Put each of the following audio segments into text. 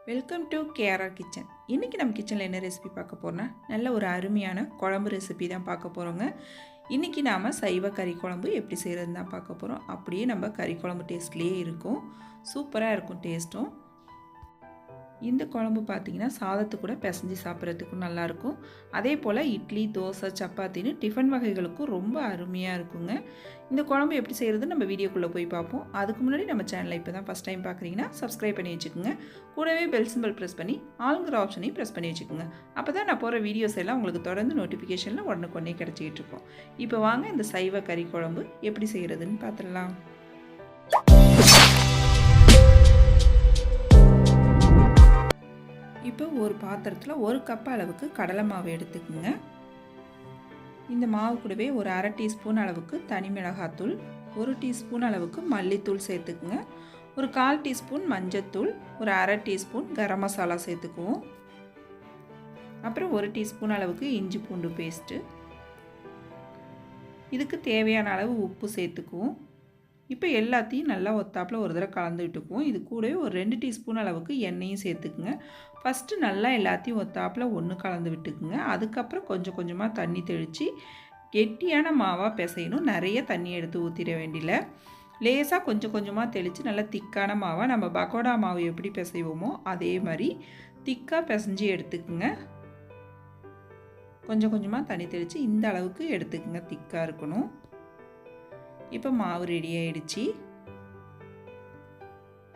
Welcome to KRR kitchen. இன்றைக்கி நம்ம கிச்சனில் என்ன ரெசிபி பார்க்க போகிறோன்னா, நல்ல ஒரு அருமையான குழம்பு ரெசிபி தான் பார்க்க போகிறோங்க. இன்றைக்கி நாம் சைவ கறி குழம்பு எப்படி செய்கிறதுன்னு தான் பார்க்க போகிறோம். அப்படியே நம்ம கறி குழம்பு டேஸ்ட்லேயே இருக்கும், சூப்பராக இருக்கும் டேஸ்ட்டும். இந்த குழம்பு பார்த்திங்கன்னா சாதத்து கூட பிசைஞ்சு சாப்பிட்றதுக்கும் நல்லாயிருக்கும். அதே போல் இட்லி, தோசை, சப்பாத்தின்னு டிஃபன் வகைகளுக்கும் ரொம்ப அருமையாக இருக்குங்க. இந்த குழம்பு எப்படி செய்கிறது நம்ம வீடியோக்குள்ளே போய் பார்ப்போம். அதுக்கு முன்னாடி நம்ம சேனலை இப்போ தான் ஃபஸ்ட் டைம் பார்க்குறீங்கன்னா சப்ஸ்கிரைப் பண்ணி வச்சுக்கோங்க. கூடவே பெல் சிம்பிள் ப்ரெஸ் பண்ணி ஆளுங்கிற ஆப்ஷனையும் ப்ரெஸ் பண்ணி வச்சுக்கோங்க. அப்போ தான் நான் போகிற வீடியோஸ் எல்லாம் உங்களுக்கு தொடர்ந்து நோட்டிஃபிகேஷனில் உடனுக்குடனே கிடச்சிக்கிட்டு இருக்கோம். இப்போ வாங்க இந்த சைவ கறி குழம்பு எப்படி செய்கிறதுன்னு பார்த்துடலாம். இப்போ ஒரு பாத்திரத்தில் 1 கப் அளவுக்கு கடலை மாவு எடுத்துக்கோங்க. இந்த மாவு கூடவே ஒரு அரை டீஸ்பூன் அளவுக்கு தனி மிளகாத்தூள், 1 டீஸ்பூன் அளவுக்கு மல்லித்தூள் சேர்த்துக்குங்க, ஒரு 1/4 டீஸ்பூன் மஞ்சத்தூள், ஒரு அரை டீஸ்பூன் கரம் மசாலா சேர்த்துக்குவோம். அப்புறம் 1 டீஸ்பூன் அளவுக்கு இஞ்சி பூண்டு பேஸ்ட்டு, இதுக்கு தேவையான அளவு உப்பு சேர்த்துக்குவோம். இப்போ எல்லாத்தையும் நல்லா ஒத்தாப்பில் ஒரு தடவை கலந்து விட்டுக்குவோம். இது கூடவே ஒரு 2 டீஸ்பூன் அளவுக்கு எண்ணெயும் சேர்த்துக்குங்க. ஃபஸ்ட்டு நல்லா எல்லாத்தையும் ஒத்தாப்பில் ஒன்று கலந்து விட்டுக்குங்க. அதுக்கப்புறம் கொஞ்சம் கொஞ்சமாக தண்ணி தெளித்து கெட்டியான மாவாக பிசையணும். நிறைய தண்ணி எடுத்து ஊற்றிட வேண்டியில்லை. லேசாக கொஞ்சம் கொஞ்சமாக தெளித்து நல்லா திக்கான மாவாக நம்ம பக்கோடா மாவு எப்படி பிசைவோமோ அதே மாதிரி திக்காக பிசைஞ்சு எடுத்துக்குங்க. கொஞ்சம் கொஞ்சமாக தண்ணி தெளித்து இந்த அளவுக்கு எடுத்துக்குங்க, திக்காக இருக்கணும். இப்போ மாவு ரெடி ஆகிடுச்சு.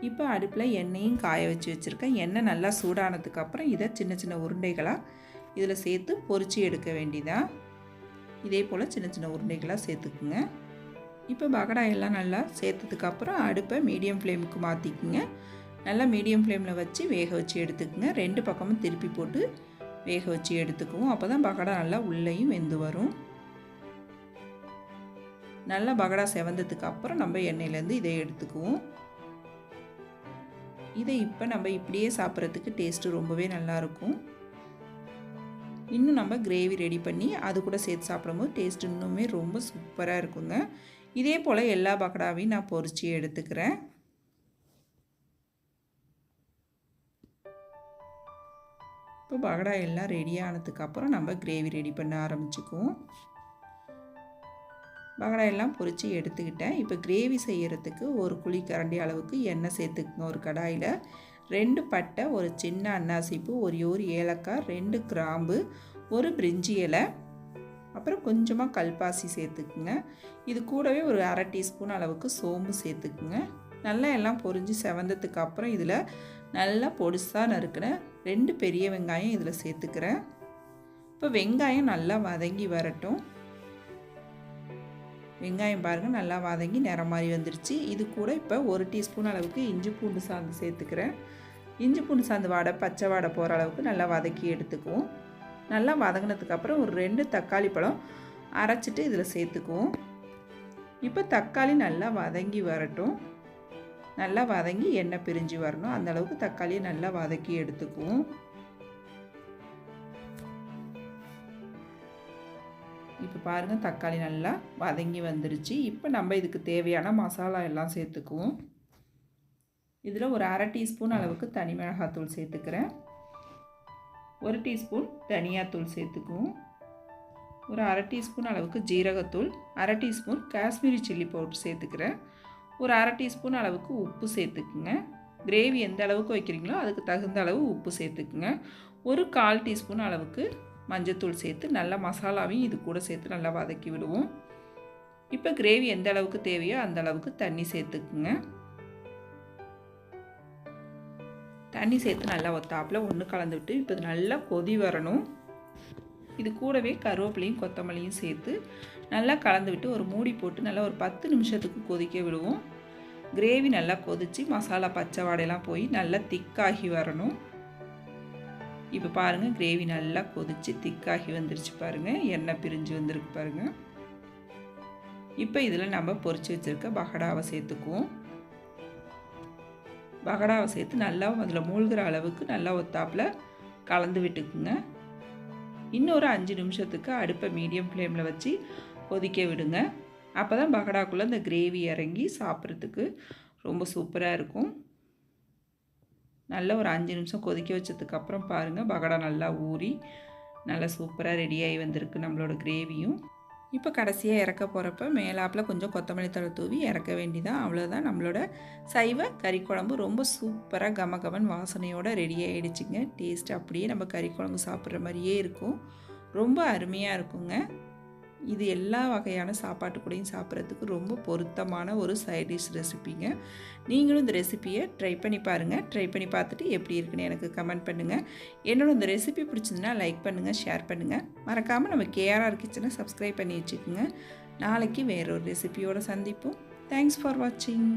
இப்போ அடுப்பில் எண்ணெயும் காய வச்சுருக்கேன். எண்ணெய் நல்லா சூடானதுக்கப்புறம் இதை சின்ன சின்ன உருண்டைகளாக இதில் சேர்த்து பொரித்து எடுக்க வேண்டியதான். இதே போல் சின்ன சின்ன உருண்டைகளாக சேர்த்துக்குங்க. இப்போ பகடா எல்லாம் நல்லா சேர்த்ததுக்கப்புறம் அடுப்பை மீடியம் ஃப்ளேமுக்கு மாற்றிக்குங்க. நல்லா மீடியம் ஃப்ளேமில் வச்சு வேக வச்சு எடுத்துக்குங்க. 2 பக்கமும் திருப்பி போட்டு வேக வச்சு எடுத்துக்குவோம். அப்போ தான் பகடா நல்லா உள்ளேயும் வெந்து வரும். நல்லா பகடா செவந்ததுக்கு அப்புறம் நம்ம எண்ணெயிலேருந்து இதை எடுத்துக்குவோம். இதை இப்போ நம்ம இப்படியே சாப்பிட்றதுக்கு டேஸ்ட்டு ரொம்பவே நல்லாயிருக்கும். இன்னும் நம்ம கிரேவி ரெடி பண்ணி அது கூட சேர்த்து சாப்பிடும்போது டேஸ்ட் இன்னுமே ரொம்ப சூப்பராக இருக்குங்க. இதே போல் எல்லா பகடாவையும் நான் பொரித்து எடுத்துக்கிறேன். இப்போ பகடா எல்லாம் ரெடி ஆனதுக்கப்புறம் நம்ம கிரேவி ரெடி பண்ண ஆரம்பிச்சுக்குவோம். பகடா எல்லாம் பொரித்து எடுத்துக்கிட்டேன். இப்போ கிரேவி செய்கிறதுக்கு ஒரு குழிக்கரண்டி அளவுக்கு எண்ணெய் சேர்த்துக்குங்க. ஒரு கடாயில் 2 பட்டை, ஒரு சின்ன அன்னாசிப்பூ, ஒரு ஏலக்காய், 2 கிராம்பு, ஒரு பிரிஞ்சி இலை, அப்புறம் கொஞ்சமாக கல்பாசி சேர்த்துக்குங்க. இது கூடவே ஒரு அரை டீஸ்பூன் அளவுக்கு சோம்பு சேர்த்துக்குங்க. நல்லா எல்லாம் பொரிஞ்சு செவந்ததுக்கு அப்புறம் இதில் நல்லா பொடிசாக நறுக்கின 2 பெரிய வெங்காயம் இதில் சேர்த்துக்கிறேன். இப்போ வெங்காயம் நல்லா வதங்கி வரட்டும். வெங்காயம் பாருங்கள் நல்லா வதங்கி நிறம் மாதிரி வந்துருச்சு. இது கூட இப்போ 1 டீஸ்பூன் அளவுக்கு இஞ்சி பூண்டு சாந்து சேர்த்துக்கிறேன். இஞ்சி பூண்டு சாந்து வாடை பச்சை வாடை போகிற அளவுக்கு நல்லா வதக்கி எடுத்துக்குவோம். நல்லா வதங்கினதுக்கப்புறம் ஒரு 2 தக்காளி பழம் அரைச்சிட்டு இதில் சேர்த்துக்குவோம். இப்போ தக்காளி நல்லா வதங்கி வரட்டும். நல்லா வதங்கி எண்ணெய் பிரிஞ்சு வரணும். அந்தளவுக்கு தக்காளியை நல்லா வதக்கி எடுத்துக்குவோம். இப்போ பாருங்கள் தக்காளி நல்லா வதங்கி வந்துருச்சு. இப்போ நம்ம இதுக்கு தேவையான மசாலா எல்லாம் சேர்த்துக்குவோம். இதில் ஒரு அரை டீஸ்பூன் அளவுக்கு தனி மிளகாத்தூள் சேர்த்துக்கிறேன். 1 டீஸ்பூன் தனியாத்தூள் சேர்த்துக்குவோம். ஒரு அரை டீஸ்பூன் அளவுக்கு ஜீரகத்தூள், அரை டீஸ்பூன் காஷ்மீரி சில்லி பவுடர் சேர்த்துக்கிறேன். ஒரு அரை டீஸ்பூன் அளவுக்கு உப்பு சேர்த்துக்குங்க. கிரேவி எந்த அளவுக்கு வைக்கிறீங்களோ அதுக்கு தகுந்த அளவு உப்பு சேர்த்துக்குங்க. ஒரு 1/4 டீஸ்பூன் அளவுக்கு மஞ்சத்தூள் சேர்த்து நல்லா மசாலாவையும் இது கூட சேர்த்து நல்லா வதக்கி விடுவோம். இப்போ கிரேவி எந்த அளவுக்கு தேவையோ அந்த அளவுக்கு தண்ணி சேர்த்துக்குங்க. தண்ணி சேர்த்து நல்லா ஒத்தாப்பில் ஒன்று கலந்து விட்டு இப்போ இது நல்லா கொதி வரணும். இது கூடவே கருவேப்பிலையும் கொத்தமல்லியும் சேர்த்து நல்லா கலந்து விட்டு ஒரு மூடி போட்டு நல்லா ஒரு 10 நிமிஷத்துக்கு கொதிக்க விடுவோம். கிரேவி நல்லா கொதித்து மசாலா பச்சை வாடையெல்லாம் போய் நல்லா திக்காகி வரணும். இப்போ பாருங்கள் கிரேவி நல்லா கொதித்து திக்காகி வந்துருச்சு பாருங்கள், எண்ணெய் பிரிஞ்சு வந்திருக்கு பாருங்கள். இப்போ இதில் நம்ம பொரித்து வச்சுருக்க பகடாவை சேர்த்துக்குவோம். பகடாவை சேர்த்து நல்லா அதில் மூழ்கிற அளவுக்கு நல்லா ஒத்தாப்பில் கலந்து விட்டுக்குங்க. இன்னொரு 5 நிமிஷத்துக்கு அடுப்பை மீடியம் ஃப்ளேமில் வச்சு கொதிக்க விடுங்க. அப்போ தான் பகடாக்குள்ளே இந்த கிரேவி இறங்கி சாப்பிட்றதுக்கு ரொம்ப சூப்பராக இருக்கும். நல்லா ஒரு 5 நிமிஷம் கொதிக்க வச்சதுக்கப்புறம் பாருங்கள் பகடா நல்லா ஊறி நல்லா சூப்பராக ரெடியாகி வந்திருக்கு நம்மளோட கிரேவியும். இப்போ கடைசியாக இறக்க போகிறப்ப மேலாப்பில் கொஞ்சம் கொத்தமல்லி தழை தூவி இறக்க வேண்டிதான். அவ்வளோதான், நம்மளோட சைவ கறி குழம்பு ரொம்ப சூப்பராக கமகமன் வாசனையோடு ரெடி ஆகிடுச்சிங்க. டேஸ்ட்டு அப்படியே நம்ம கறி குழம்பு சாப்பிட்ற மாதிரியே இருக்கும். ரொம்ப அருமையாக இருக்குங்க. இது எல்லா வகையான சாப்பாட்டு கூடயும் சாப்பிட்றதுக்கு ரொம்ப பொருத்தமான ஒரு சைட் டிஷ் ரெசிபிங்க. நீங்களும் இந்த ரெசிப்பியை ட்ரை பண்ணி பாருங்கள். ட்ரை பண்ணி பார்த்துட்டு எப்படி இருக்குன்னு எனக்கு கமெண்ட் பண்ணுங்கள். என்னோட இந்த ரெசிபி பிடிச்சதுன்னா லைக் பண்ணுங்கள், ஷேர் பண்ணுங்கள். மறக்காமல் நம்ம கேஆர்ஆர் கிச்சனை சப்ஸ்கிரைப் பண்ணி வச்சுக்கோங்க. நாளைக்கு வேறொரு ரெசிபியோடு சந்திப்போம். தேங்க்ஸ் ஃபார் வாட்சிங்.